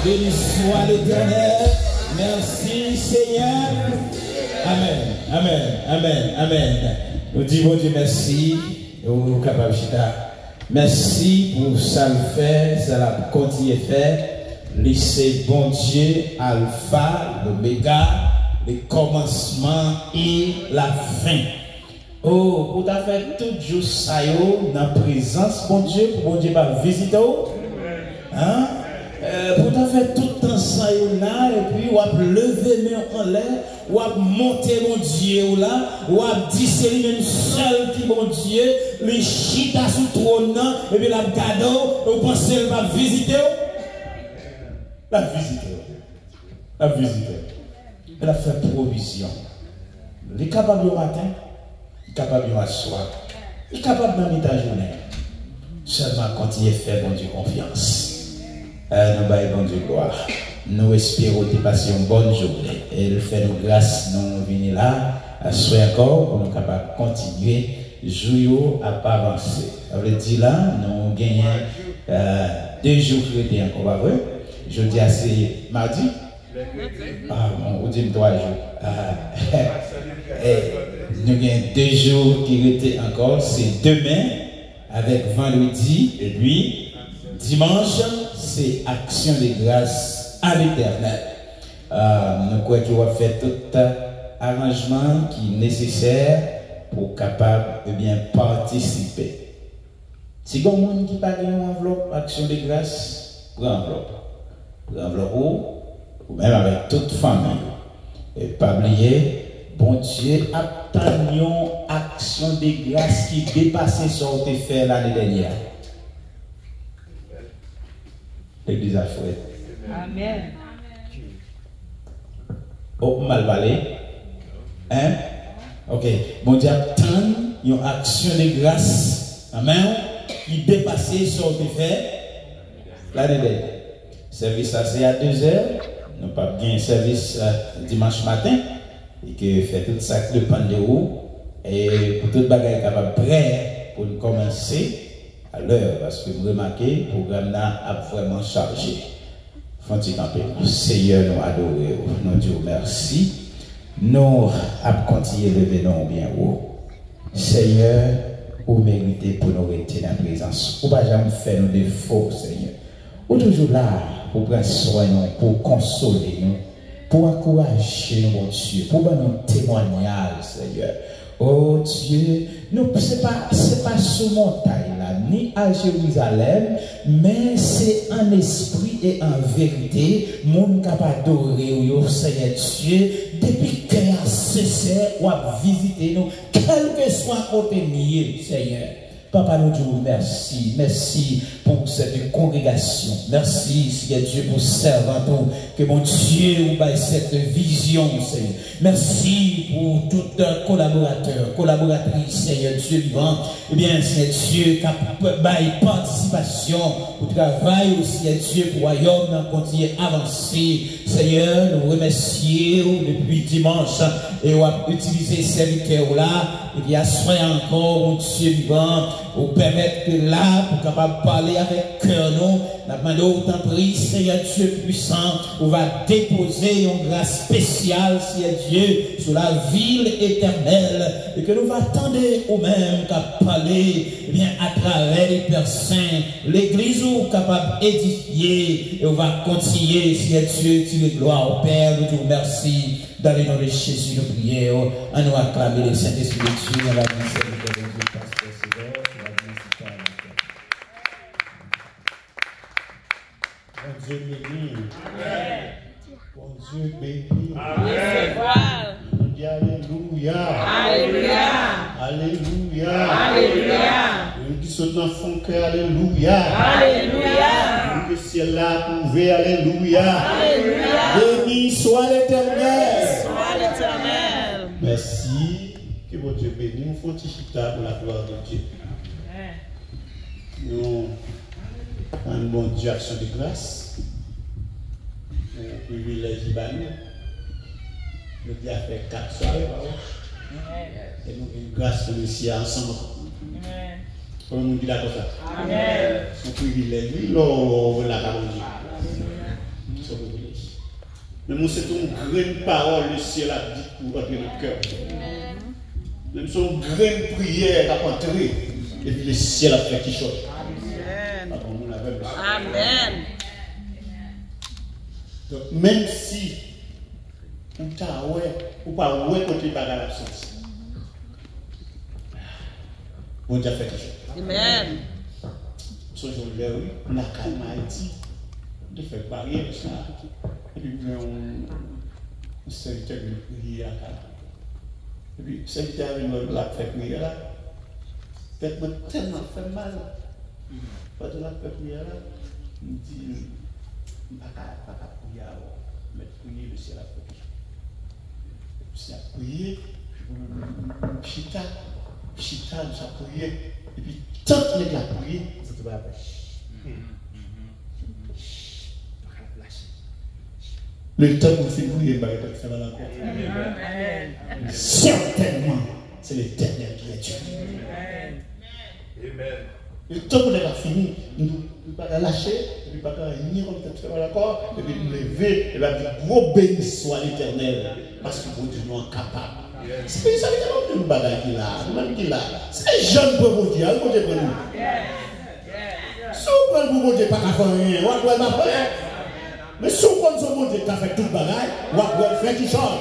Béni soit l'Éternel. Merci Seigneur. Amen. Amen. Amen. Amen. Nous disons Dieu merci. Nous capables merci pour ça le fait, ça l'a continué fait. Lycée bon Dieu, Alpha, l'Oméga, le commencement et la fin. Oh, pour ta fait tout jour ça dans la présence bon Dieu, pour bon Dieu va visiter. Hein? Pour ta fait tout le temps ça là, et puis on va lever les mains en l'air, on va monter mon Dieu là, on va dire c'est lui-même seul qui mon Dieu, les chita sous le trône, et puis la cadeau, on pense qu'elle va visiter. La visite. La visite. Elle a fait provision. Elle est capable le matin, elle est capable le soir, elle est capable dans la journée. Seulement quand il est fait, bon Dieu, confiance. Nous baillons bon Dieu gloire. Nous espérons de passer une bonne journée. Et il fait nous grâce, nous venir là, à souhait encore, pour nous capables de continuer, jouer à pas avancer. Ça veut dire là, nous gagnons 2 jours chrétiens encore, pas vrai? Je dis c'est mardi. Ah bon, vous dites 3 jours. Nous avons 2 jours qui étaient encore. C'est demain avec vendredi et puis dimanche, c'est action de grâce à l'Éternel. Nous croyons qu'il va faire tout arrangement qui est nécessaire pour capable de bien participer. Si vous avez un monde qui parle d'une enveloppe, action de grâce, prends enveloppe. Ou même avec toute famille. Et pas oublier, bon Dieu, attend une action de grâce qui dépasse ce qu'on a fait l'année dernière. L'église a fait. Amen. Oh, mal parlé. Hein? Ok. Bon Dieu, attend une action de grâce. Amen. Qui dépasse ce qu'on a fait l'année dernière. Service c'est à 2h. Nous pas bien service dimanche matin. Et que fait tout ça le pan de haut. Et pour tout le bagage capable prêt pour nous commencer à l'heure. Parce que vous remarquez, le programme a vraiment chargé. Faut-il camper. Seigneur, nous adorons. Nous disons merci. Nous avons continué de lever nous bien haut. Seigneur, vous méritez pour nous rester dans la présence. Vous ne pouvez jamais faire nos défauts, Seigneur. Ou toujours là pour prendre soin de nous, pour consoler nous, pour encourager nous, mon Dieu, pour nous témoignage, Seigneur. Oh Dieu, ce n'est pas sur montagne là, ni à Jérusalem, mais c'est en esprit et en vérité, mon capable d'adorer, Seigneur Dieu, depuis qu'il a cessé ou a visité nous, quel que soit côté nié, Seigneur. Papa, nous disons merci. Merci pour cette congrégation. Merci, Seigneur Dieu, pour servir que mon Dieu vous ait cette vision, Seigneur. Merci pour tout collaborateur, collaboratrice, Seigneur Dieu vivant. Eh bien, Seigneur Dieu, qui a participation au travail, Seigneur Dieu, pour le royaume, continuer à avancer. Seigneur, nous remercions depuis dimanche et on va utiliser ces serviteurs là. Et bien, soyez encore, mon Dieu vivant, pour permettre que là, pour capable parler avec cœur, nous, la demande autant pris, Seigneur Dieu puissant, on va déposer une grâce spéciale, Seigneur Dieu, sur la ville éternelle, et que nous va attendre au même qu'à parler, eh bien, à travers les Pères Saints, l'église ou capable d'édifier, et on va continuer, Seigneur Dieu, tirer gloire au Père, nous te remercions. Dans le nom de Jésus, nous prions, à nous acclamer le Saint-Esprit de Dieu dans la miséricorde de Dieu, pasteur Sévère, sur la ministère. Bon Dieu béni. Amen. Bon Dieu béni. Amen. On dit Alléluia. Alléluia. Alléluia. Alléluia. Nous qui sommes dans fond cœur, Alléluia. Alléluia. Nous que ciel là prouvé, Alléluia. Alléluia. Béni soit l'Éternel. Soit l'Éternel. Merci. Que mon Dieu bénisse. Nous faisons chita pour la gloire de Dieu. Nous avons un bon Dieu action de grâce. Un privilège d'Ibanou. Nous avons fait 4 soirées. Et nous avons une grâce pour nous ici ensemble. Comment nous dit d'accord ça? Amen. Son privilège, lui, là, on veut la caronie. Mais c'est une grande parole, le ciel a dit pour entrer notre cœur. Même si une grande prière a entré, et puis le ciel a fait quelque chose. Amen. Donc, même si ou ta ouais, ou pas ouais côté bagarre l'absence. Bon Dieu fait quelque chose. Amen. Ce jour-là, oui, on a calme Haïti, de faire barrière ça. Et puis on serviteur de prier à Calme. Et puis serviteur de la fait prier là. Peut-être tellement fait mal. Pas de la fait prier là. On dit pas prier mais prier le ciel a fait. C'est à prier, chita, nous a prié, et puis tant que nous avons prié, ça te va après. Le temps où c'est prier, il va être fait dans la porte. Certainement, c'est l'Éternel qui est Dieu. Amen. Le temps où on a fini, nous ne pouvons pas lâcher, nous ne pouvons pas venir comme ça, faire l'accord, et puis nous lever, et bien dire, gros béni soit l'Éternel, parce que Dieu nous est capable. C'est ça qui est une bagaille qui est là, nous-mêmes qui est là. C'est jeune pour vous dire, vous pour nous. Si vous prenez pour vous dire, pas qu'à faire rien, vous pouvez pas faire. Mais si vous prenez pour vous dire, qu'à faire toute bagaille, vous pouvez faire qui change.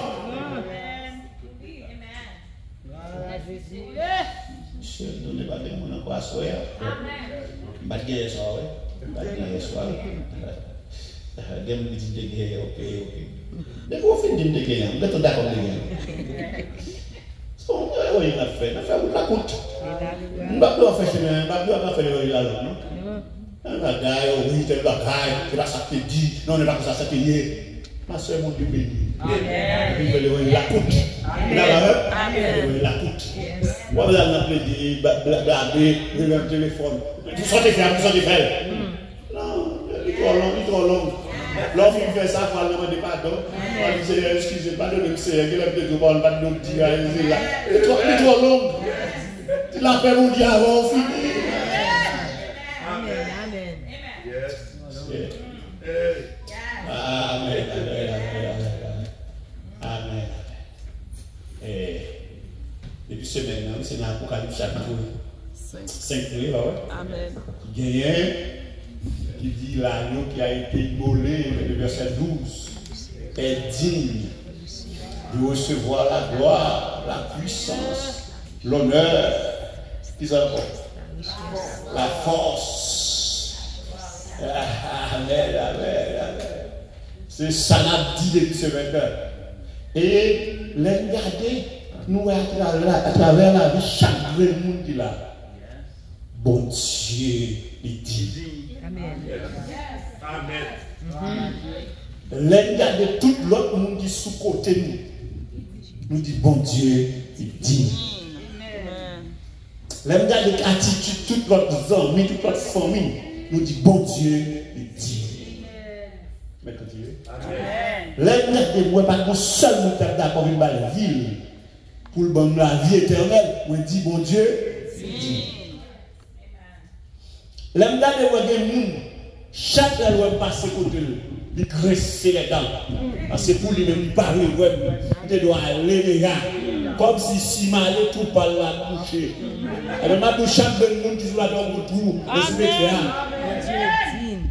Je ne donne pas de mon encore à soi. Je ne vais pas ça, oui. Je ne vais pas ça. Je ne vais pas ok. Dès que vous finissez de gagner, vous êtes d'accord de gagner. Oui, il a fait la coûte. Je ne vais pas faire chemin, je ne vais pas faire le là, non? Un bagaille, oui, tel bagaille, c'est pas ça que tu dis, non, on n'est pas comme ça que tu dis. Ma soeur, mon Dieu béni. Il veut la coûte. Il a la coûte. Moi, vous allez m'appeler, blaguer, le téléphone. Tout ça, tu fais. Non, il est trop long. L'homme qui fait ça, il faut demander pardon. On dit, Seigneur, excusez, pardonnez-moi, Seigneur, qu'il a peut-être demandé, pas de nous dire, il est trop long. Tu l'as fait mon diable, on finit. Amen. Amen. Et puis semaine, c'est dans l'Apocalypse chapitre 5. Amen. Qui dit l'agneau qui a été immolé, le verset 12, est digne de recevoir la gloire, la puissance, l'honneur, la force. Amen. C'est ça n'a dit depuis ce matin. Et les regarder, nous à travers la vie, chaque monde qui là. Bon Dieu, il dit. Amen. Les regarder tout l'autre monde qui sous côté nous dit bon Dieu, il dit. Les regarder attitude toute l'autre amis, toute l'autre famille nous dit bon Dieu, il dit. Mais continuez. Les moi pas qu'on seul nous faire d'accord une balle ville pour le bon la vie éternelle, on dit bon Dieu, dit. Les regarder moi des monde chaque fois passe côté il graisser les dents. Parce que pour lui-même, il parle, il doit aller les gars. Comme si m'allait tout par la bouche. Alors, ma bouche, chaque monde qui soit dans le trou,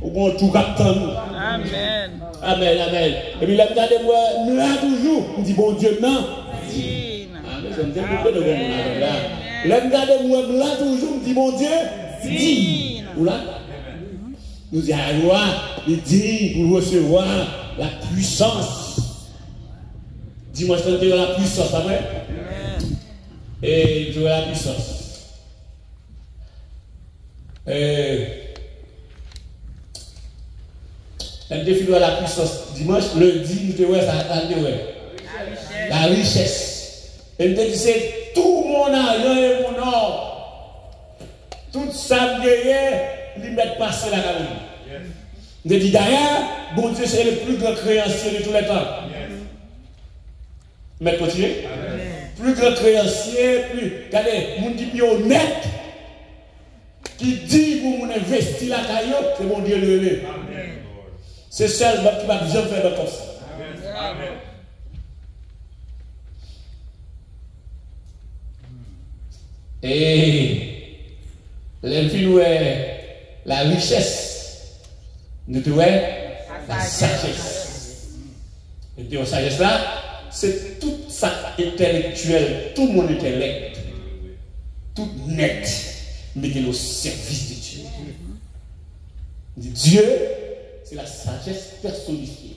au bon tout captant nous. Amen. Amen. Et puis, regardez-moi, là toujours, il dit bon Dieu, non. Regardez-moi, là toujours, il dit bon Dieu, dis. Ou là? Nous disons, il dit pour recevoir la puissance. Dis-moi, je te la puissance, pas vrai? Et tu as la puissance. Un défi de la puissance. Dimanche, lundi, nous te voyons ça, la richesse. Et nous te disons, tout mon argent et mon or, tout ça, ils mettent passer la caméra. Nous dit d'ailleurs, bon Dieu, c'est le plus grand créancier de tous les temps. Mais continuez. Plus grand créancier, plus. Regardez, mon dit plus honnête, qui dit pour mon investir la caillou, c'est mon Dieu le relais. C'est seul qui va bien faire comme ça. Et l'infini est la richesse, nous devons la sagesse. Et puis la sagesse là, c'est tout ça intellectuel, tout mon intellect, tout net, mettez-le au service de Dieu. Dieu, c'est la sagesse personnifiée.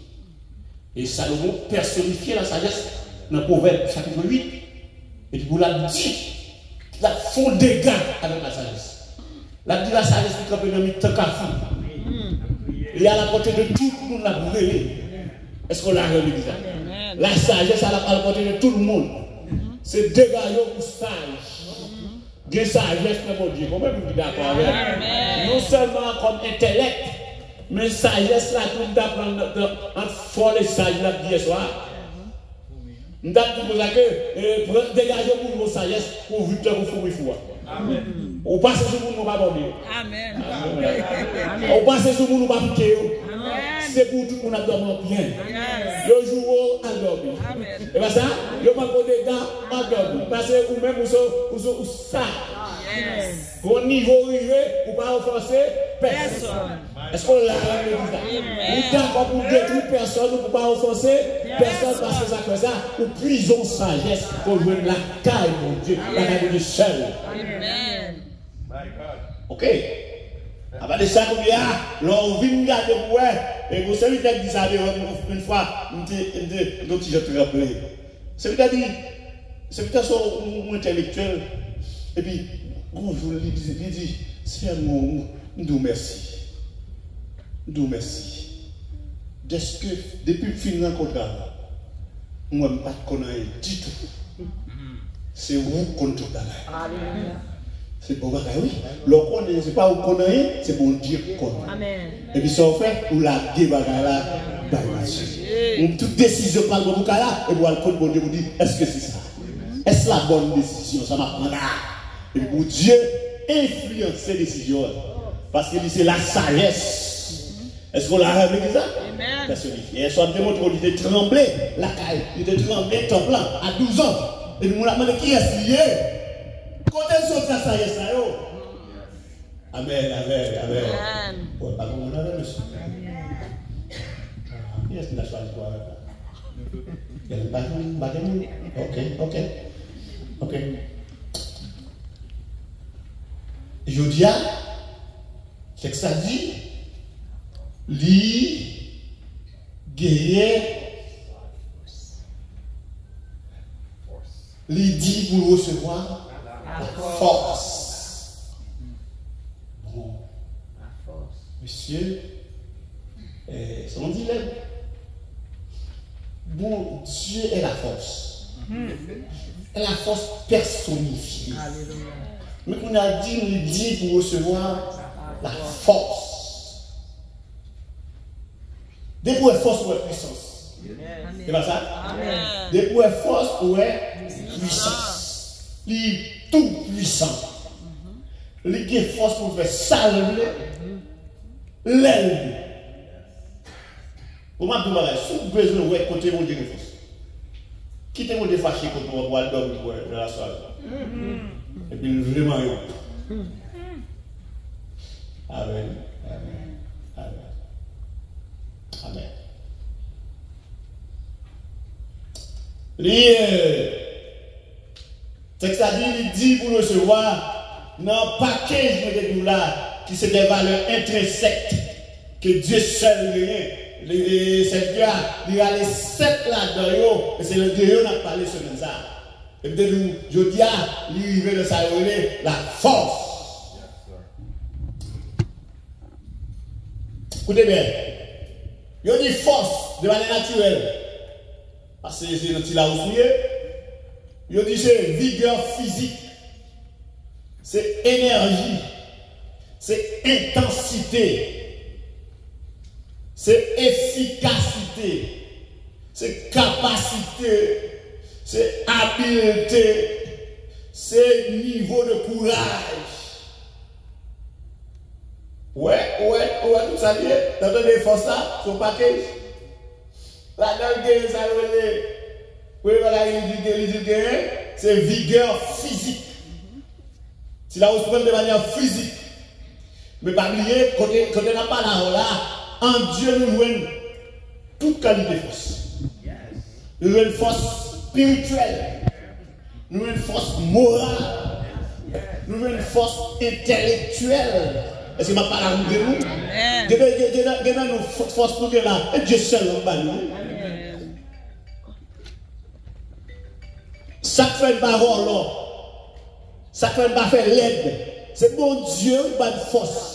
Et Salomon personnifiait la sagesse dans Proverbe chapitre 8. Et puis vous l'a dit, il a font dégâts avec la sagesse. La dit la sagesse qui campe dans le temps qu'à il y a la portée de tout le monde la brûlé. Est-ce qu'on l'a remis ça? La sagesse à la portée de tout le monde. C'est dégâts pour sage. Des sagesse, mon Dieu. Comment vous d'accord avec non seulement comme intellect, mais sagesse là, tout d'apprendre en fort les sages là hier soir. Nous avons dit que dégager pour vos sagesse pour vous faire vous fou. Amen. Ou passez sur vous, nous pas dormir. Amen. Ou passez sur vous, nous pas piquer. C'est pour tout le monde à dormir bien. Le jour à dormir. Et bien ça, le pas de dégâts à dormir. Parce que vous-même, vous ça. Au niveau arrivé, vous ne pas offenser personne. Est-ce qu'on l'a dit ça? Vous êtes encore pour détruire personne, vous ne pouvez pas offenser personne parce que ça fait ça. Ou prison sagesse pour jouer la caille, mon Dieu, la caille de seul. Amen. Ok. Après de ça, comme il y a, l'on vient garder pour et vous savez qui dit ça une fois, un petit jeu très rappelé. C'est peut-être dit, c'est peut-être son intellectuel. Et puis, bonjour, il dit, Seigneur, nous merci. Nous merci. Est-ce que depuis le fin de la contrat, moi, je ne pas connaître du tout. C'est vous contre tout. C'est bon bagaille, oui. L'on connaît, c'est pas vous connaissez, c'est bon Dieu connaît. Amen. Et puis ça fait, vous la bagaille là, toute décision par le bon là, et vous allez bon Dieu vous dit, est-ce que c'est ça? Est-ce la bonne décision? Ça m'a pris là. Et puis Dieu influence ces décisions. Parce que c'est la sagesse. Est-ce qu'on l'a remarqué ça? Amen. Et elle soit démontré, il était tremblé, la caille, il était tremblé, temps plein, à 12 ans. Et puis on l'a demandé qui est lié. Quand elle sort la sagesse, ça yo. Amen, amen, amen. Ouais, pas comme on a monsieur. Qui est-ce qui a choisi quoi? Il y a le bâtiment. Ok. Je dis, c'est que ça dit, li, guerrier, li dit pour recevoir la force. Bon, monsieur, c'est mon dilemme. Bon, Dieu est la force. Et la force personnifiée. Mais on a dit, il dit pour recevoir la force. Des pour force ou puissance. C'est pas ça? Des pour force ou puissance. Il est tout puissant. Il a force pour faire salver l'aile. Vous m'avez dit, si vous avez besoin de côté mon Dieu de force. Quittez-moi de fâcher quand on va dormir dans la soirée. Et puis vraiment, Amen. Texte a dit, il dit pour recevoir dans paquet de nous là, qui c'est des valeurs intrinsèques que Dieu seul gagne. C'est Dieu, il y a les 7 là-dedans, et c'est le Dieu qui a parlé sur ça. Et peut-être nous, je dis, il veut de ça, la force. Écoutez bien, il y a une force de manière naturelle. Parce que c'est notre là aussi. Il dit c'est vigueur physique, c'est énergie, c'est intensité. C'est efficacité, c'est capacité, c'est habileté, c'est niveau de courage. Ouais, tout ça lié. Dans les forces là, son package. Là-dedans, ça, c'est vigueur physique. Si la on se prend de manière physique. Mais pas oublier, quand on n'a pas là, en Dieu nous jouons toute qualité de force. Nous avons une force spirituelle. Nous avons une force morale. Nous avons une force intellectuelle. Est-ce que je parle de nous? Nous avons une force pour là. Et Dieu seul en nous. Ça fait une parole là. Ça fait une parole l'aide. C'est bon Dieu qui a une force.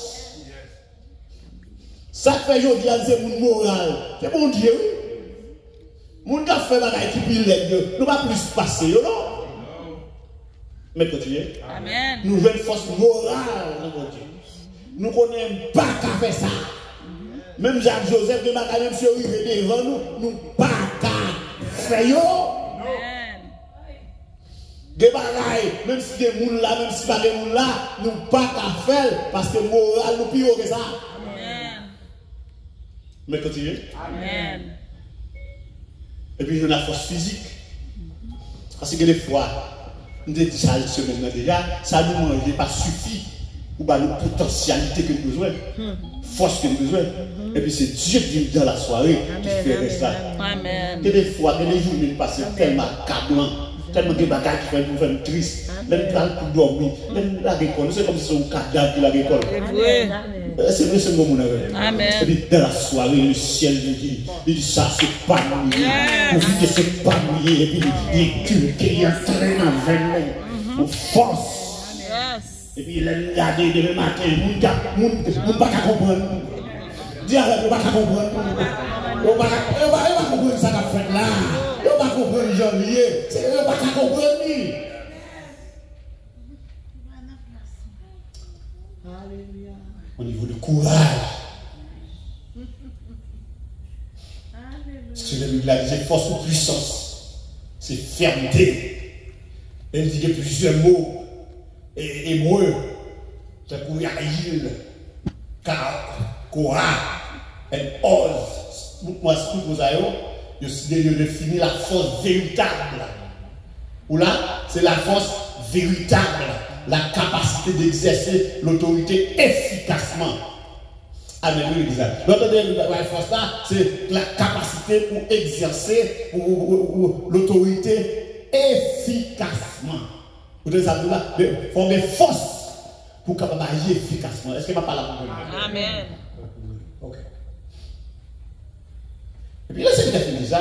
Ça fait aujourd'hui, c'est mon moral. C'est bon Dieu. Mon gars fait bagaille qui pile l'aide. Nous ne pas plus passer, non? Mais continuez. Amen. Nous avons une force morale dans mon Dieu. Nous ne connaissons pas qu'à faire ça. Même Jacques Joseph de Maca, même si on est devant nous, nous ne pas qu'à faire. Des bagailles, même si des gens là, même si pas des gens là, nous pas qu'à faire parce que moral nous pire que ça. Amen. Mais continuez. Amen. Et puis nous avons la force physique. Parce que des fois, nous avons dit ça semaine déjà, ça nous mange pas suffit pour la potentialité que nous avons besoin, force que nous avons besoin. Et puis c'est Dieu qui vient dans la soirée qui fait ça. Amen. Que des fois, que les journées passent tellement accablant. Tellement de bagages qui font nous faire triste. Même quand nous dormir, même l'agriculture, c'est comme si c'est un cadavre de l'agriculture. C'est vrai, c'est mon avis. Amen. Et puis dans la soirée, le ciel lui dit ça, c'est pas mouillé. Pour que c'est pas mouillé. Et puis il tue, il entraîne avec nous. Force. Et puis il a regardé demain matin, nous ne pas comprendre. Dis avec nous, pas comprendre. On ne va pas comprendre ça qu'a fait là. On ne va pas comprendre janvier. On ne va pas comprendre. Au niveau du courage. C'est une force ou puissance. C'est fermeté. Elle dit qu'il y a plusieurs mots. Et moi, c'est pour y agir. Car, courage, elle ose. Moi, ce que vous avez, je définis la force véritable. Ou là, c'est la force véritable. La capacité d'exercer l'autorité efficacement. Amen. L'autre la force là, c'est la capacité pour exercer l'autorité efficacement. Vous devez savoir de former force pour capable agir efficacement. Est-ce que je ne parle pas? Amen. Ok. Et puis là, c'est peut-être ça.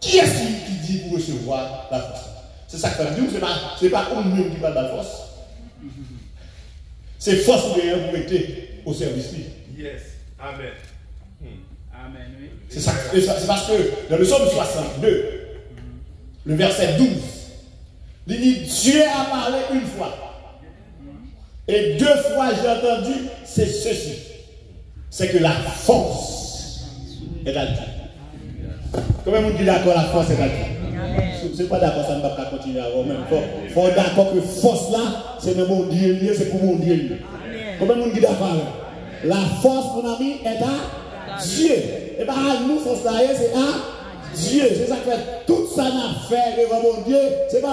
Qui est-ce qui dit pour recevoir la force? C'est ça que je dis, ce n'est pas nous qui parle de la force. C'est force pour être au service. Yes. Amen. Amen. Oui. C'est ça. C'est parce que dans le psaume 62, le verset 12, il dit Dieu a parlé une fois. Et deux fois j'ai entendu, c'est ceci. C'est que la force est à Dieu. Comment on dit d'accord, la force est à Dieu? C'est pas d'accord, ça ne va pas continuer à avoir même. Il faut d'accord que force là, c'est le mon Dieu lié, c'est pour mon Dieu lié. Comment on dit d'accord? La force, mon ami, est à Dieu. Et bien, nous, force là, c'est à Dieu. C'est ça que tout ça n'a fait devant mon Dieu, ça va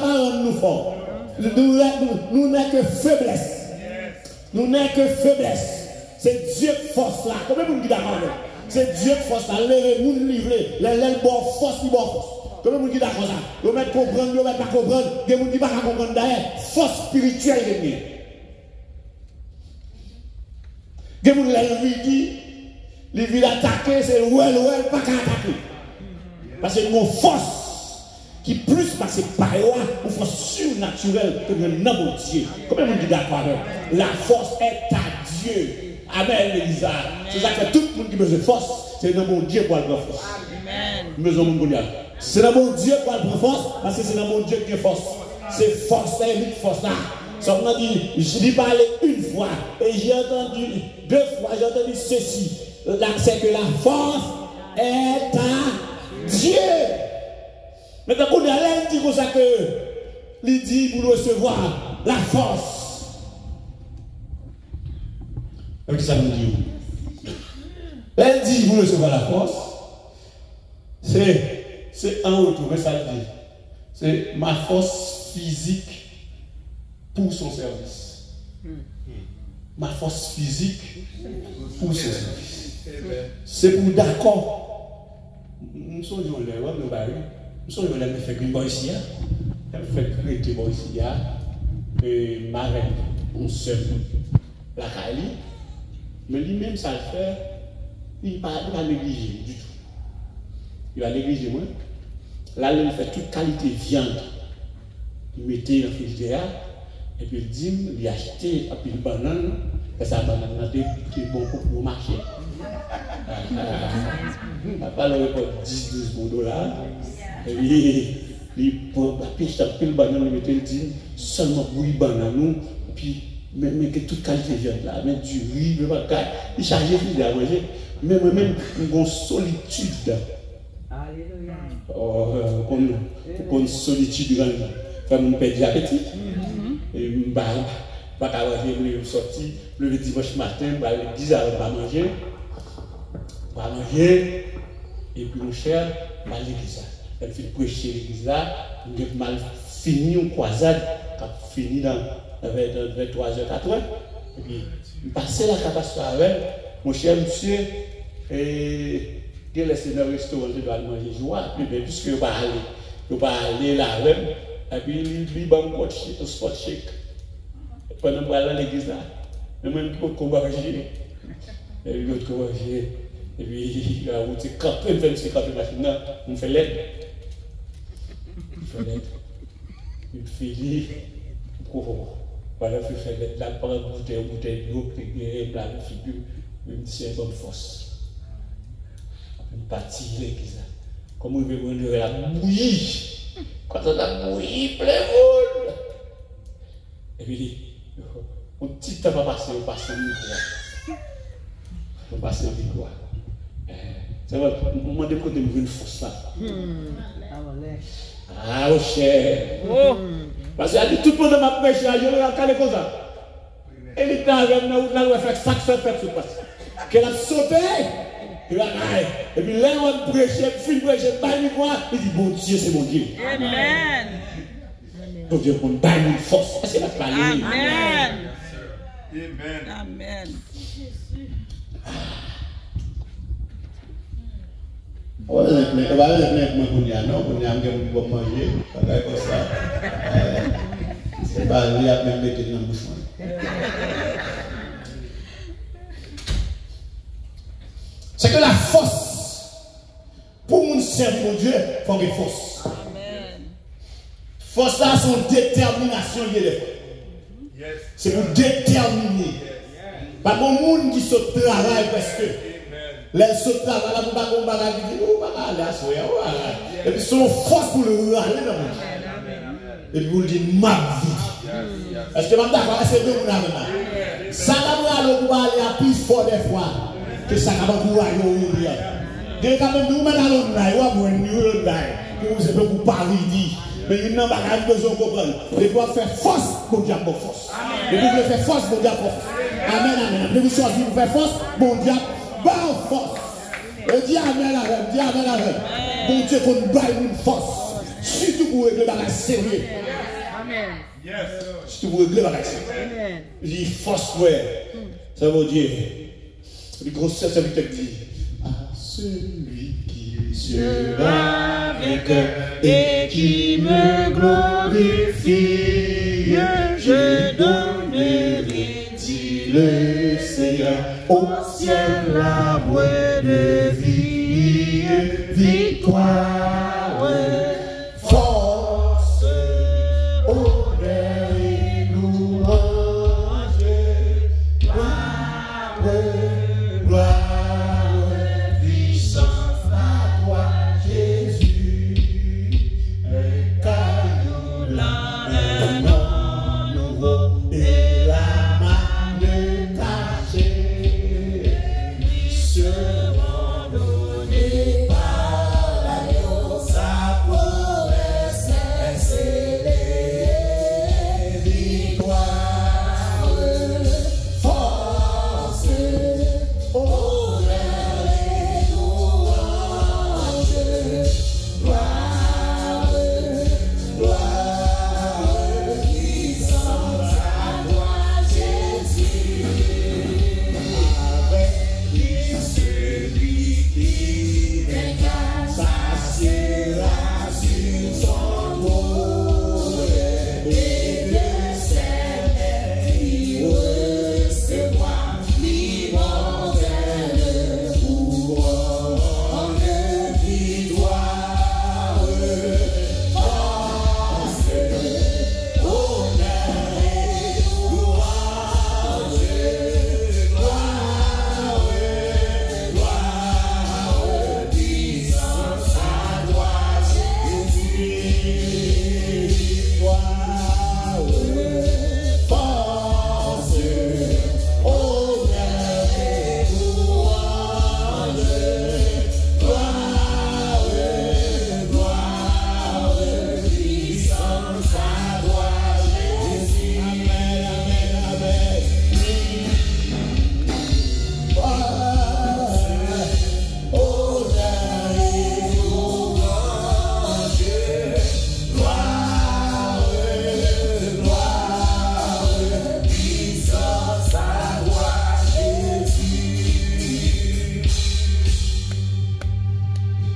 rendre nous forts. Nous n'avons que faiblesse. Nous n'avons que faiblesse. C'est Dieu qui force là. Comment on dit d'accord? C'est Dieu qui force là. Nous livrer. Les bonnes forces, les bonnes forces. Comment on dit d'accord ça? Vous mettez comprendre, vous mettez pas comprendre. Vous ne dites pas comprendre d'ailleurs. Force spirituelle de Dieu. Vous mettez dit, les villes attaquées, c'est ouais, pas qu'à attaquer. Parce que nos forces qui plus passent par là, une force surnaturelle que nous avons Dieu. Comment on dit d'accord? La force est à Dieu. Amen, Elisa. C'est ça que tout le monde qui a besoin de force, c'est dans mon Dieu pour le prendre force. Amen. C'est dans mon Dieu pour le prendre force, parce que c'est dans mon Dieu qui a force. C'est force là, une force là. Ça m'a dit, je lui parlais une fois, et j'ai entendu deux fois, j'ai entendu ceci. C'est que la force est à Dieu. Maintenant, on a l'air dit comme ça que il dit pour recevoir la force. Qu'est-ce que ça veut dire? Elle dit pour recevoir la force. C'est en retour, ça le dit. C'est ma force physique pour son service. Ma force physique pour son service. C'est pour d'accord. Nous sommes dans les rois, nous sommes dans les faits que nous ici. Nous faisons créer bon ici. Et marraine, on seul. La Kali. Mais lui-même, ça le fait. Il ne va pas négliger du tout. Il va négliger moi. Là, il fait toute qualité de viande. Il mettait dans le frigidaire. Et puis il dit, il a acheté un peu de banane. Et sa banane est bon pour le marché. Après, il a 10-12 dollars. Et puis, il a acheté un peu de banane. Il mettait, il dit, seulement pour les bananes. Et puis, mais que toute qualité de viande là, mais du riz, il chargeait de à manger. Mais moi-même, une solitude. Alléluia. Une solitude grande. Fait mon père diabétique. Et je vais sortir le dimanche matin, je vais l'église à manger. Je vais manger. Et puis mon cher, je vais l'église. Elle fait prêcher l'église là. Je vais mal fini une croisade qui a fini dans 23h, 4h. Et puis, je passe la catastrophe avec mon cher monsieur. Et il laisse dans le restaurant, je dois manger joie. Puisque je vais aller là même. Et puis, il va me spot shake. Pendant que je vais aller à l'église là, je vais me converger. Et puis, je converger. Et puis, il va me dire, quand je vais faire une machine, on fait l'aide. Il fait l'aide. Il fait l'aide. Voilà, je fais l'aide. Là, par une bouteille d'eau, je la figure. Je me dis, c'est une bonne force. Une partie de l'église. Comment il veut me la bouillie. Quand on a bouilli, plein de monde. Et puis, un petit temps va passer, on passe en micro. On passe en micro. C'est vrai, on m'a demandé de me une force là. Ah, oh cher. Parce qu'il y a tout le monde m'a prêché, je vais regarder comme ça. Et il était avec nous, on a fait ça, ça fait tout passer. Qu'elle a sauté. Et puis là, on prêche, film prêche, il dit, bon Dieu, c'est mon Dieu. Amen. Bon Dieu, on baille une force. C'est la parole. Amen. Amen. Amen. On va mettre mon bouillon, non? On a un bon manger, comme ça. C'est pas lui à même mettre dans le bouchon. C'est que la force, pour nous servir mon Dieu, il faut une force. Amen. Force là, c'est une détermination liée. C'est pour déterminer. Pas mon monde qui se travaille parce que les se travaillent là, pour pas qu'on dit, oh, pas aller à soya, et puis son force pour le râler dans mon Dieu. Et puis vous le dites, ma vie. Est-ce que vous d'accord? Est-ce que vous avez ça va aller à plus fort des fois. Que ça va vous aller au milieu. Dès que vous mettez à l'autre naï, vous avez un naï, vous avez pour Paris dit, mais il n'a pas besoin de comprendre. Il doit faire force pour dire bon force. Il doit faire force pour dire force. Amen, amen. Vous choisissez pour faire force, bon Dieu, bon force. Et dis amen, amen, dis amen, amen. Bon Dieu, qu'on baille une force. Surtout pour régler la sérieux. Amen. Surtout pour régler la sérieux. Il dit force, ouais. Ça veut dire. Le gros serviteur dit à celui qui sera vainqueur et qui me glorifie, je donnerai, dit le Seigneur, au ciel la voie de vie, victoire, force, honneur et louange, gloire, puissance à toi, Jésus, car nous un nom nouveau et la manne cachée seront donnés par la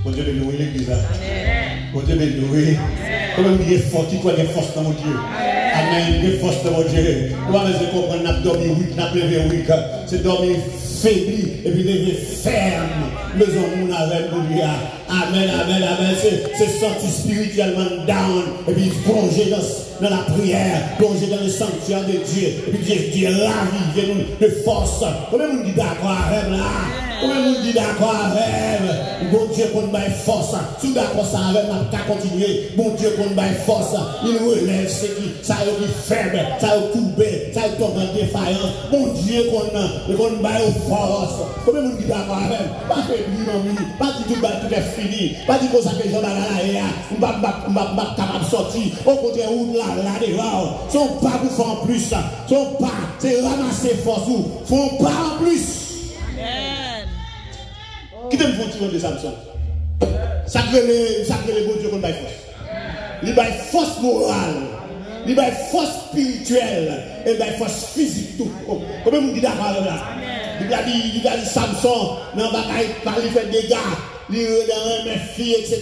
Bon Dieu bénit l'église. Bon Dieu bénit. Comme il est fort, il doit être force dans mon Dieu. Amen. Il est force dans mon Dieu. Nous allons comprendre, nous avons dormi 8, nous avons levé 8. C'est dormir faibli et puis lever ferme. Maison mon avec nous. Amen, amen, amen. C'est sorti spirituellement down et puis plonger dans la prière, plonger dans le sanctuaire de Dieu. Et puis Dieu ravive nous de force. Comment vous dites d'accord avec là? Comment vous dites d'accord avec? Bon Dieu pour nous donner force. Si vous d'accord ça avec, nous allons continuer. Bon Dieu pour nous donner force. Il relève ce qui, ça est faible, ça est courbé, ça est tombé en défaillance. Bon Dieu qu'on a, qu'on nous donne force. Comment vous dites d'accord avec? Pas faiblir dans lui, pas dire tout est fini, pas dire que ça que les gens dans la là, on va pas capable de sortir. Au contraire, où là dehors, son pas pour faire en plus, son pas, c'est ramasser force ou font pas en plus. Qui te faut de Samson? Ça crée les bons dieux qu'on baille force. Il baille force morale, il baille force spirituelle, et baille force physique tout. Comment vous dites d'accord là? Il a dit Samson, dans bagaille, il fait des dégâts, il a mes filles, etc.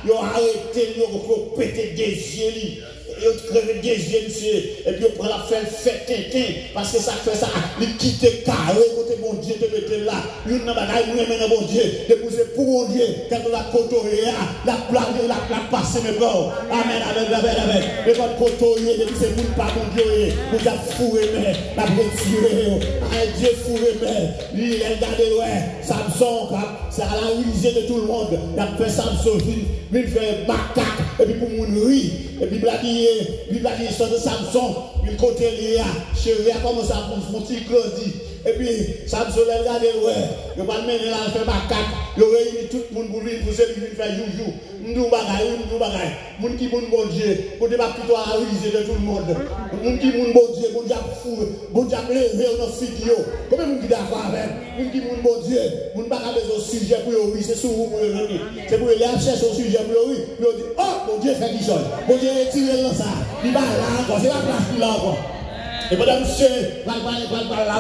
Il a arrêté, il a pété des yeux. Et on crève des yeux, monsieur, et puis on prend la fait tintin, parce que ça fait ça, il quitte carré, côté bon Dieu, te mette là, il n'a pas de bon Dieu, de pousser pour bon Dieu, quand on l'a côtoyé, la passe mes bords, amen, amen, et quand côtoyé, depuis c'est moun pas bon Dieu, vous avez fourré, mais la retiré, Dieu fourré, mais lui, il a regardé, ouais, Samson, c'est à la risée de tout le monde, il a fait Samson, il fait macaque, et puis pour moun rire, et puis il a dit, de Samson, il côté Léa, chérie, a commencé à faire un petit Claudie. Et puis, Samson l'a regardé, ouais, il va mener là, il fait macaque, il réunit tout le monde pour lui, pour celui qui fait joujou. Nous bagaille, moun qui moun bon Dieu, pour ne pas plutôt arriver de tout le monde. Moun qui moun bon Dieu, bon Dieu fou, bon Dieu levé dans figure. Comment vous dites d'accord avec? Moun qui moun bon Dieu, moun pas besoin de sujet pour oui, c'est sur vous pour le venir. C'est pour aller chercher au sujet pour oui, puis on dit, oh, mon Dieu fait qui chose. Bon Dieu retiré dans ça. Il va là encore, c'est la place pour là encore. Et madame, monsieur, la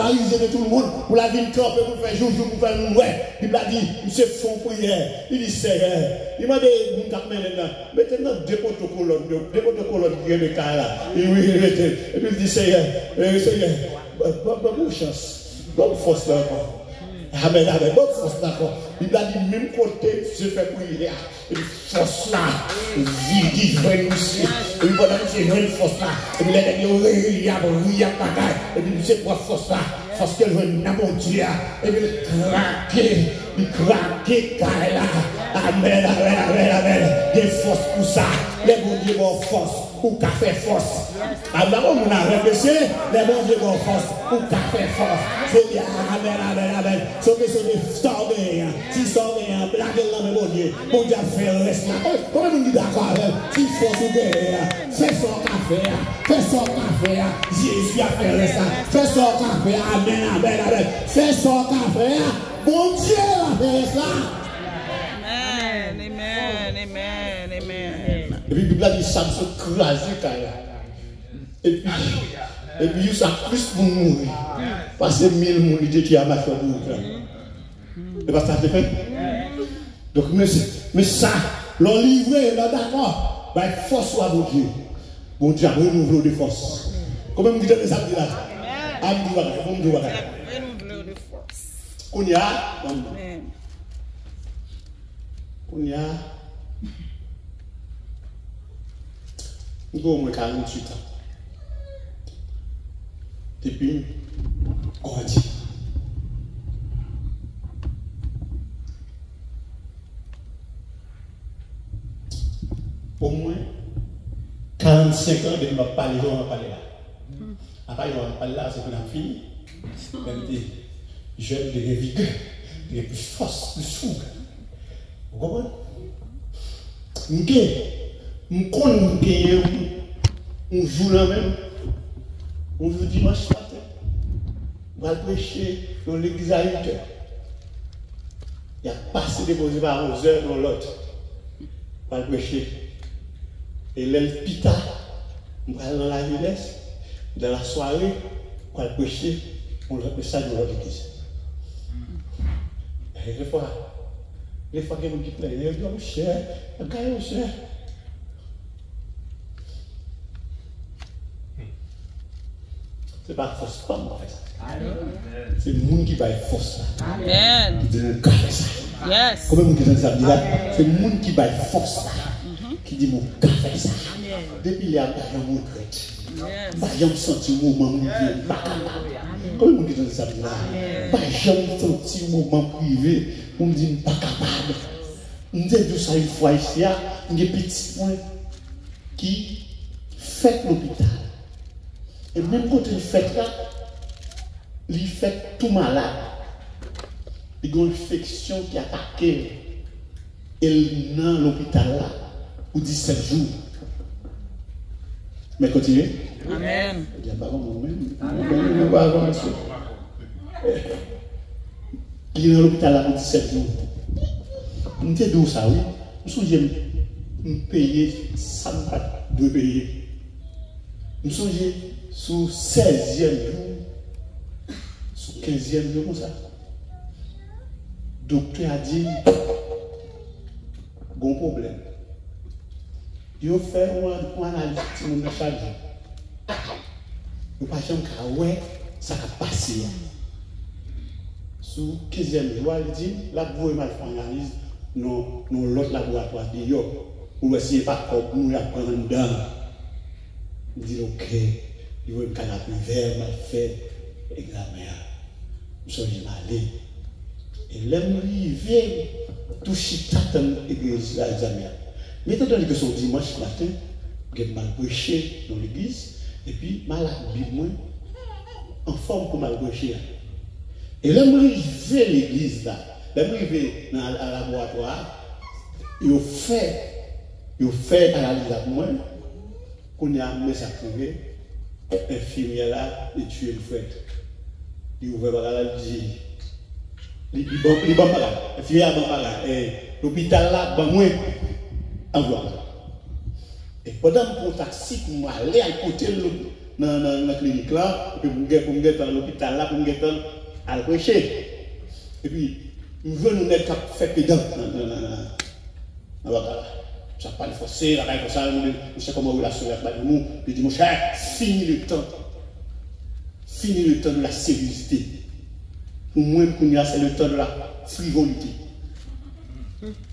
risée de tout le monde, pour la ville camper, pour faire joujou, pour faire nous, ouais. Il m'a dit, monsieur, font prière. Il dit, Seigneur. Il m'a dit, mon cap maintenant, mettez-nous deux protocoles qui est le cas là. Et oui, il était. Et puis il dit, Seigneur, bonne chance, bonne force là encore. Amen, amen, bonne force là encore. Il a dit, même côté, je fais prière. Et puis, force là, vie, vraie monsieur. Et puis, pendant que c'est une force là, et puis, il y a bagaille. Et puis, c'est quoi force là? Force qu'elle veut n'a mon Dieu. Et puis, il craque, là. Amen, amen, amen, amen. Des forces pour ça. Les bons dieux ont force. Pour qu'a fait force. Amen, on a répété, les bons dieux ont force. Pour qu'a fait force. C'est bien, amen, amen, amen. C'est que c'est des sorties. Si sorties, blaguez là, mes bons dieux. Bon Dieu fait le reste là. Comment vous dites d'accord avec? Si force ou derrière, fais son café. Fais son café. Jésus a fait le reste là. Fais son café. Amen, amen, amen. Fais son café. Bon Dieu a fait le reste là. Amen. Et puis, la Bible dit Samson crasé. Et puis, il y a plus pour mourir. Parce que 1000 mourir qui a marché pour mourir. Et pas ça, c'est fait. Donc, mais ça, l'on livré, l'on d'accord. Ben, force soit bon Dieu. Bon Dieu a renouvelé de force. Comment vous dites ça là? Amen. Nous avons 48 ans. Depuis, grandi. Au moins, 45 ans, de ne pas parler, on va parler là. Après, on va parler là, c'est pour la fille. Même des jeunes, des vigueur, des plus force, plus fougue. Vous comprenez? Nous connaissons un jour là même, un jour dimanche matin, on va prêcher dans l'église à 8h. Il y a passé déposé par 11h dans l'autre. On va prêcher. Et l'elpita, on va dans la jeunesse, dans la soirée, on va prêcher, on va prêcher ça dans l'autre église. Et des fois, Les fois que nous qui plaît, ils disent, oh cher, regarde, cher. C'est pas force femme qui fait ça. C'est le monde qui va être force là. Amen. Qui dit, regarde ça. Yes. Comment vous dites ça? C'est le monde qui va être force là. Qui dit, mon gars fait ça. Depuis les amis, mon retraite. Je me sens un moment où je ne suis pas capable. Comment vous dites ça? Je me sens un moment privé où je ne suis pas capable. Je dis ça une fois ici, il y a un petit point qui fait l'hôpital. Et même quand il fait là, il fait tout malade. Il y a une infection qui attaque. Et dans l'hôpital là, pour 17 jours. Mais continuez. Amen. Il n'y a pas moi-même. Il n'y a pas avancer. Il est dans l'hôpital là pour 17 jours. Je me dis d'où ça, oui. Je me suis dit, payer, ça ne pas de payer. Je me suis dit, sous 16e jour, sous 15e jour, comme ça. Le docteur a dit, bon problème. Il a fait une analyse de chaque jour. Le patient a ouais, ça a passé. Sous 15e jour, il dit, la boue mal fait analyse dans l'autre laboratoire d'ailleurs. Pour essayer pas de nous apprendre dedans. Il dit, ok, il veut un canapé vert, mal fait, examen. Je suis allé. Et l'homme arrivé, tout chita dans l'église, l'examen. Mais étant donné que son dimanche matin, j'ai mal prêché dans l'église, et puis mal habillé, en forme pour mal prêcher. Et l'homme arrivé à l'église là, l'homme arrivé dans le laboratoire, il fait analyse à moi, qu'on a amené sa privé, infirmière là, et tué le frère. Il ouvre la dit, il bon malade, infirmière bon malade, et l'hôpital là, bon moins, envoie. Et pendant que mon taxi pour aller à côté dans la clinique là, pour me mettre dans l'hôpital là, pour me mettre à le prêcher. Et puis, nous venons nous mettre faire pédant. Ça n'a pas de forcer, la comme ça, je sais comment relation avec nous. Je dis, mon cher, finis le temps. Finis le temps de la sérieuxité. Pour moi, c'est le temps de la frivolité.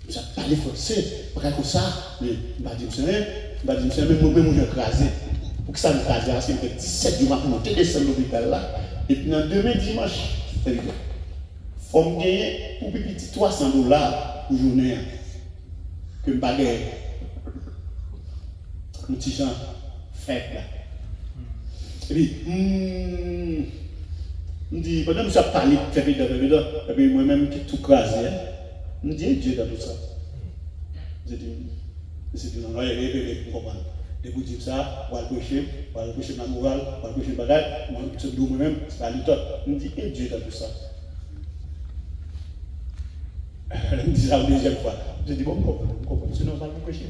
Ça n'a pas de forcer, pas comme ça, mais je vais dire, même moi, je vais écraser. Pour que ça me crase, c'est 17 jours, je vais monter descendre l'hôpital là. Et puis, dans demain dimanche, il faut me gagner pour petit $300 pour journée. Que je ne gagner. Un petit gens fait là. Et puis, je dis, pendant que je parle, et puis moi-même qui tout crasé, je me dis, Dieu dans tout ça. Je dis, c'est non, il comprendre. Et vous dites ça, on va le prêcher ma morale, on va le prêcher bagage, moi-même, c'est pas le temps. Je me dis, et Dieu dans tout ça. Je me dis ça la deuxième fois. Je dis, bon, sinon on va le prêcher.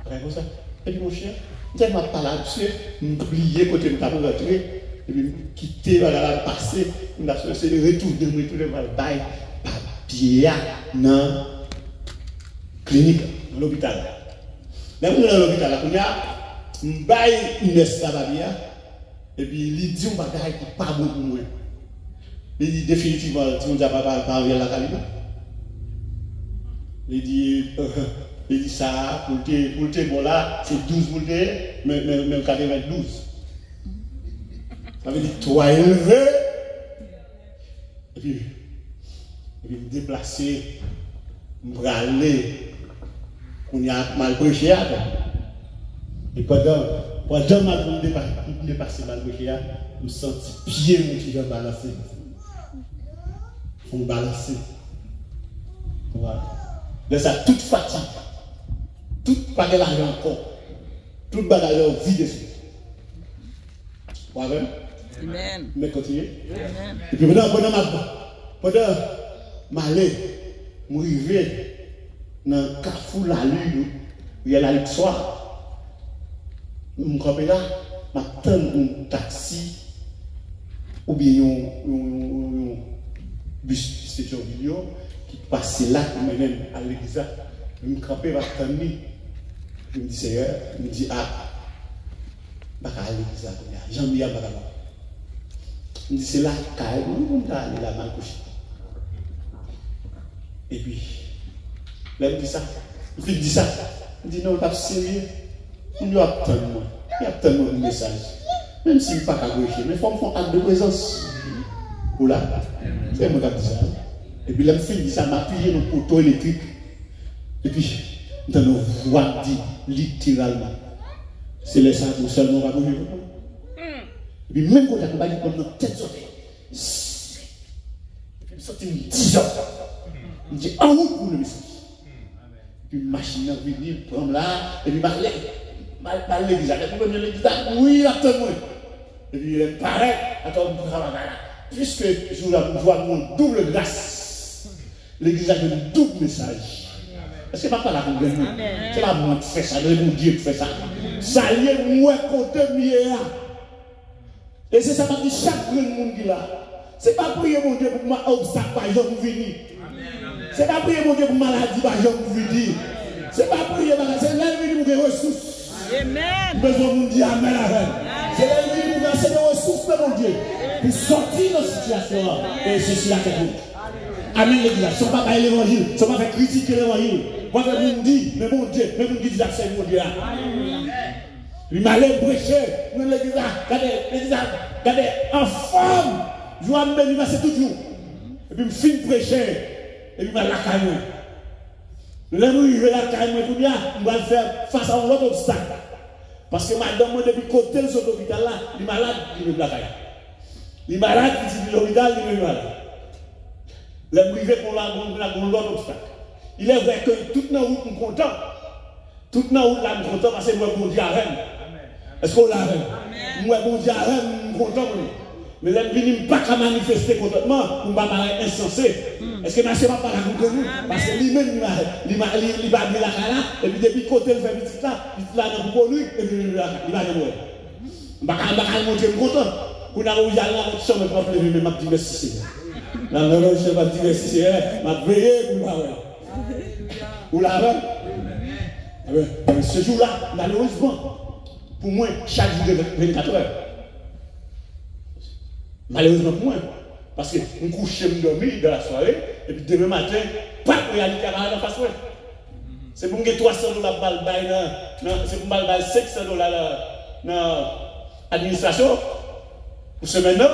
Rien comme ça. Et puis mon cher, tellement pas là-dessus, m'oublier côté de ta rentrée, et puis quitter, voilà, passer, on a cherché le retour de le bail, papier, dans la clinique, dans l'hôpital. Même dans l'hôpital, on a un bail, une esclavage, et puis il dit un bagage qui n'est pas bon pour moi. Il dit définitivement, tu ne vas pas parler à la qualité. Il dit ça, pour le bon là, c'est 12 pour le mais 92. Ça veut dire toi élevé. Et puis me déplacer, me râler, on y a mal prêché. Et pendant mal dépasser mal prêché, je me sens pied mon qui va balancer. Il faut me balancer. Voilà. De ça, toute fatigue. Toute bagage encore. Toute bagage vide. Vous voyez? Amen. Mais continuez. Amen. Et puis pendant m'aller, m'arriver dans le carrefour la lune, où il y a la lutte soir, je me là, m'attends un taxi ou bien un bus station vidéo qui passait là, moi-même, à l'église, je me campais, je me dis, Seigneur, je me dis, ah, je vais aller à l'église, j'en ai un je me dis, c'est là, je vais aller là, mal couché. Et puis, là, il me dit ça, il me dit ça, il me dit, non, pas sérieux, il y a tellement de messages, même s'il n'est pas qu'à gaucher, mais il faut faire un acte de présence. Pour là, c'est moi qui dis ça. Et puis là, je me dis ça, m'a appuyé dans le poteau électrique. Et puis, dans nos voix dit littéralement, c'est les ça pour seulement va bouger. Et puis même quand on a dit comme notre tête sortie, et puis je sortis 10 ans. Je dis en route pour le message. Et puis machine est venue, prendre là, et puis ma l'église, oui, attends-moi. Et puis il paraît, attends, puisque je vois mon double grâce, l'église a un double message. Parce que ce n'est pas la pour gagner. C'est pas moi qui fais ça, c'est mon Dieu qui fait ça. Ça y est, moi, côté mieux. Et c'est ça qui dit chaque monde qui est là. Ce n'est pas prier mon Dieu pour ma obstacle, par exemple, pour venir. Ce n'est pas prier mon Dieu pour maladie, par exemple, pour venir. Ce n'est pas prier, c'est l'ennemi pour des ressources. Amen. Besoin de dire Amen avec. C'est l'ennemi pour verser des ressources de mon Dieu. Pour sortir de cette situation. Et c'est sur la tête. Amen, l'église. Ce n'est pas faire l'évangile. Ce n'est pas faire critiquer l'évangile. Moi, je vous dis, mais mon Dieu, mais vous dites que c'est mon Dieu. Il m'a l'air prêcher. L'église, regardez, en forme. Je vais me bénir, c'est toujours. Et puis, je finis de prêcher. Et puis, je vais la calmer. Là, je vais la calmer. Je vais faire face à un autre obstacle. Parce que madame, depuis côté de cet hôpital-là, il est malade, il est malade. Il est malade, il est l'hôpital, il est malade. Là, je vais pour l'autre obstacle. Il est vrai que toute notre route, nous sommes contents. Toute notre route, là, nous sommes contents parce que moi, je dis à Rennes. Est-ce qu'on l'a Rennes? Moi, je dis à Rennes, nous sommes contents. Mais là, je ne pas qu'à manifester contentement, pour ne pas paraître insensé. Est-ce que je ne sais pas par la contre nous? Parce que lui-même, il va dire la cara, et puis depuis côté, il fait petit là, pour lui, et puis il va dire moi. Je ne vais pas montrer content. Pour nous, il y a là, je ne vais pas lever, mais je vais dire merci Seigneur. Non, je ne vais pas dire merci Seigneur, je vais veiller pour moi. Vous l'avez? Ce jour-là, malheureusement, pour moi, chaque jour de 24 heures. Malheureusement pour moi, parce que je me couche, je me dormir dans la soirée, et puis demain matin, pas de réalité en face. C'est pour me $300 c'est pour me $500 dans l'administration pour ce maintenant,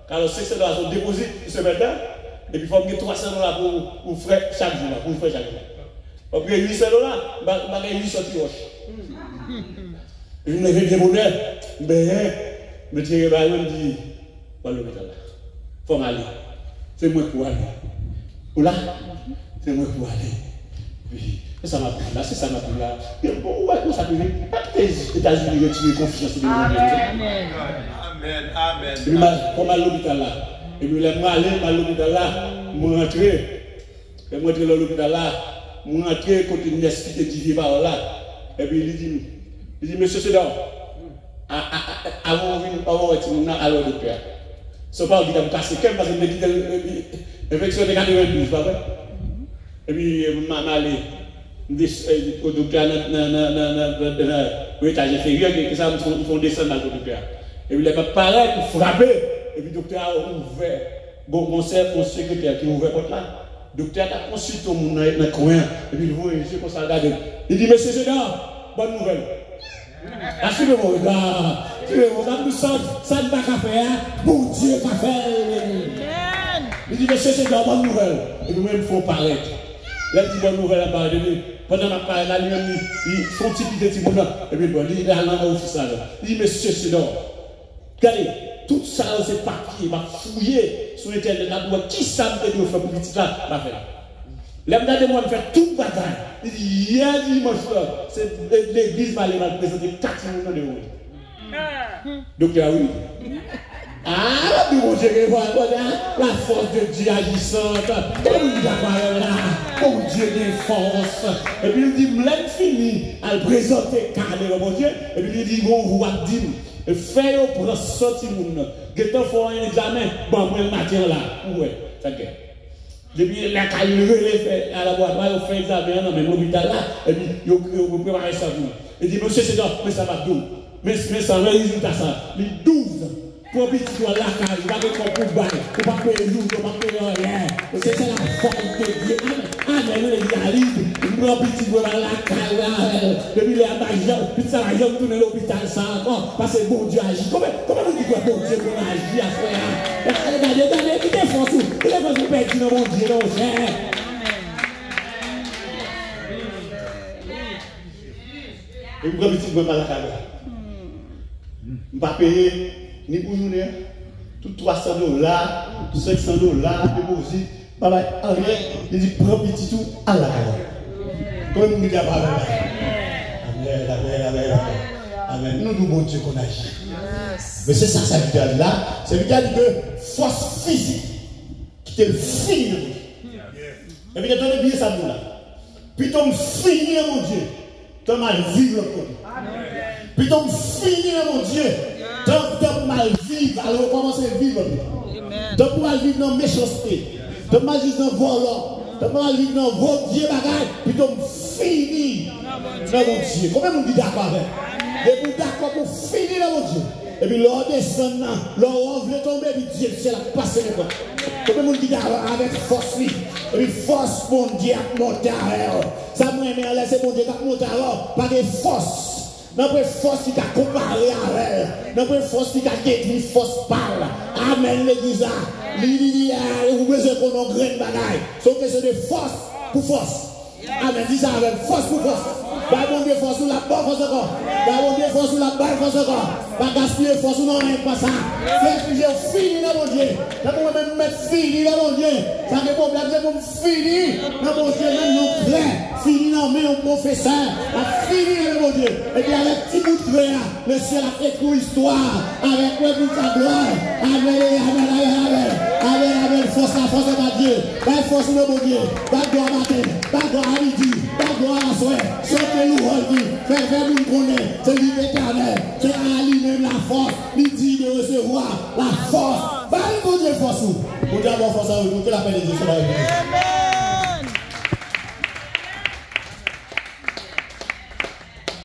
car $500 sont déposés pour ce maintenant, et puis il faut me $300 pour faire chaque jour, pour faire chaque jour. Après $800, je vais 800 roches. Je me lève bien bonheur, je me tire par là, je me dis, l'hôpital. Il faut m'aller. C'est moi pour aller. Ou là, c'est moi pour aller. Oui. C'est ça m'a pris là, c'est ça m'a pris là. Où est-ce que ça peut venir? Pas que les États-Unis retirent confiance dans les Amen. Amen. Et puis, comme à l'hôpital là. Et puis, moi, aller à l'hôpital là, moi rentrer. Et moi, rentrer dans l'hôpital là, moi rentrer côté une esprit de divier par là. Et puis, il dit, monsieur Sédan, avant de retirer à l'heure de père. Ce n'est pas qu'il a cassé quelqu'un parce qu'il me dit l'infection de 92, pas vrai? Et puis, je suis au docteur dans l'étage inférieur, et ça me font descendre dans le docteur. Et puis, il m'a parlé pour frapper. Et puis, le docteur a ouvert. Bon, mon secrétaire qui a ouvert porte là. Le docteur a consulté mon dans le coin. Et puis, il voit, je comme ça, regarde. Il dit, monsieur Sédar, bonne nouvelle. Assurez-moi, regarde. Ça ne va pas faire, bon Dieu va faire. Il dit, monsieur, c'est une bonne nouvelle. Et nous-mêmes, il faut paraître. Là, il dit, bonne nouvelle à parler de lui. Pendant ma parole, là, lui-même, il faut un petit peu de petit monde. Et puis, bon, il est allé dans l'office. Il dit, monsieur, c'est donc. Regardez, tout ça, c'est papier, il va fouiller sur l'internet. Qui ça me fait pour petit là, va faire. Là, de moi, me faire tout bagaille. Il dit, hier dimanche, l'église va aller présenter 4 millions d'euros. Docteur, oui. Ah, mon Dieu, la force de Dieu agissante. Mon Dieu, des forces. Et puis il dit, m'l'aime fini à le présenter carrément, mon Dieu. Et puis il dit, bon, vous va dire, fais-le pour sortir mon nom. Gettons, faut un examen. Bon, moi, le matin là. Ouais, ça gueule. Depuis la caille relève à la boîte, on fait examen dans même l'hôpital là, et puis vous préparez ça pour. Et dit, monsieur, c'est mais ça va tout. Mais ça, le résultat, ça, les 12. Pour petit toi la caille, il va être pour bail, pour pas payer jour, pour pas payer rien. C'est ça la forme de Dieu. Amen, le dialyse, pour petit toi la caille, depuis les abailleurs, puis ça va tourner l'hôpital, ça encore, parce que bon Dieu agit. Comment vous dites que bon Dieu pour agir à faire? Regardez, qui défense tout, qui défense tout petit dans mon Dieu, non, cher. Et vous petit toi la caille. Je ne vais pas payer. Ni pour journée, tout $300, $500, déposit, papa, rien, il dit, prends petit tout à la caille. Comme nous disons, Amen. Nous nous bon Dieu qu'on agit. Mais c'est ça, ça veut dire là, ça veut dire que force physique qui te le finit. Et puis, attendez bien ça, nous là. Puis, tu me finis, mon Dieu, tu mal vivre le côté. Puis, tu me finis, mon Dieu. Donc, mal vivre, alors commencer à vivre. Donc, mal vivre dans la méchanceté. Donc, mal vivre dans le volant. Donc, mal vivre dans vos dieux bagages. Puis, donc, fini dans mon Dieu. Combien vous dites d'accord avec? Et vous d'accord pour finir dans mon Dieu. Et puis, l'on descend, l'on veut tomber, et puis Dieu, c'est la passe les bras. Combien vous dites d'accord avec force, et puis force, mon Dieu, à monter à l'air. Ça m'a aimé à laisser mon Dieu, à monter à l'air. Pas de force. N'a pas force qui t'a comparé à elle. N'a pas force qui t'a détruit, force parle. Amen, l'église. Vous besoin qu'on ait grain de bagaille. Sauf que c'est de force pour force. Amen, dis ça avec force pour force. Bah, bon Dieu, force ou la bonne force encore. Bah, bon Dieu, force ou la bonne force encore. Pas gaspiller force ou non, rien pas ça. Fais que j'ai fini dans mon Dieu. Ça peut même mettre fini dans mon Dieu. Ça fait problème, c'est pour fini dans mon Dieu, même non clair. Fini dans mon professeur. Fini dans mon Dieu. Et puis avec petit bout de créa, le ciel a fait une histoire. Avec moi pour ta gloire. Amen, amen, amen, amen, amen. Force la force de ma Dieu. Pas force de mon Dieu. Pas gloire matin. Pas gloire à midi. Pas gloire à soir. Fais nous nous connaître, c'est l'éternel, c'est à lui-même la force, il dit de recevoir la force. Bah, il faut Dieu force. Pour Dieu avoir force à vous, que la paix de Dieu soit avec vous.